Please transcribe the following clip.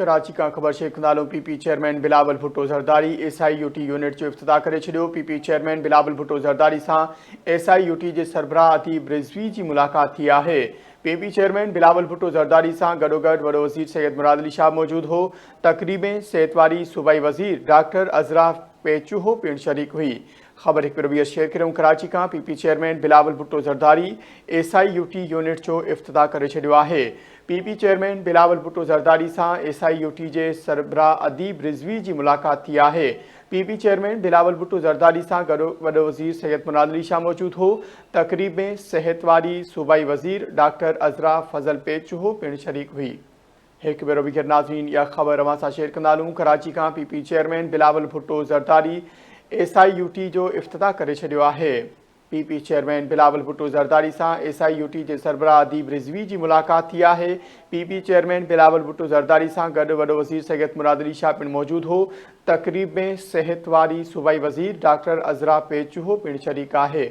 कराची का ख़बर शेख नालों PP chairman Bilawal Bhutto Zardari SIUT unit जो इफ्तिताह करे छॾियो। पीपी चेयरमैन बिलावल भुट्टो ज़रदारी सां SIUT जे सरबराह अदीब रिज़वी जी मुलाक़ात थी आहे। पीपी चेयरमैन बिलावल भुट्टो ज़रदारी सां गॾोगॾु वॾो वज़ीर सैयद मुराद अली शाह मौजूद हो। तक़रीब में सेहतवारी सूबाई वज़ीर डॉक्टर अज़रा पेचूहो पिण शरीक हुई। ख़बर एक बार शेयर करूं कराची का PP chairman Bilawal Bhutto Zardari SIUT unit जो इफ्तिताह करे छॾियो आहे। पीपी चेयरमैन बिलावल भुट्टो ज़रदारी सां SIUT जे सरबराह अदीब रिज़वी जी मुलाक़ात थी आहे। पीपी चेयरमैन बिलावल भुट्टो ज़रदारी सां गॾो वॾो वज़ीर सैयद मुराद अली शाह मौजूद हो। तक़रीब में सेहतवारी सूबाई वज़ीर डॉक्टर अज़रा फज़ल पेचूहो पिण शरीक हुई। एक भेरो ॿीहर नाज़रीन इहा ख़बर अवां सां शेयर कंदा हलूं। कराची खां PP chairman Bilawal Bhutto Zardari SIUT जो इफ्तिताह करे छॾियो आहे। पीपी चेयरमैन बिलावल भुट्टो ज़रदारी सां SIUT जे सरबराह अदीब रिज़वी जी मुलाक़ात थी आहे। पीपी चेयरमैन बिलावल भुट्टो ज़रदारी सां गॾु वॾो वज़ीर सैयद मुराद अली शाह पिण मौजूद हो। तक़रीब में सेहत वारी सूबाई वज़ीर डॉक्टर अज़रा पेचूहो पिण शरीक आहे।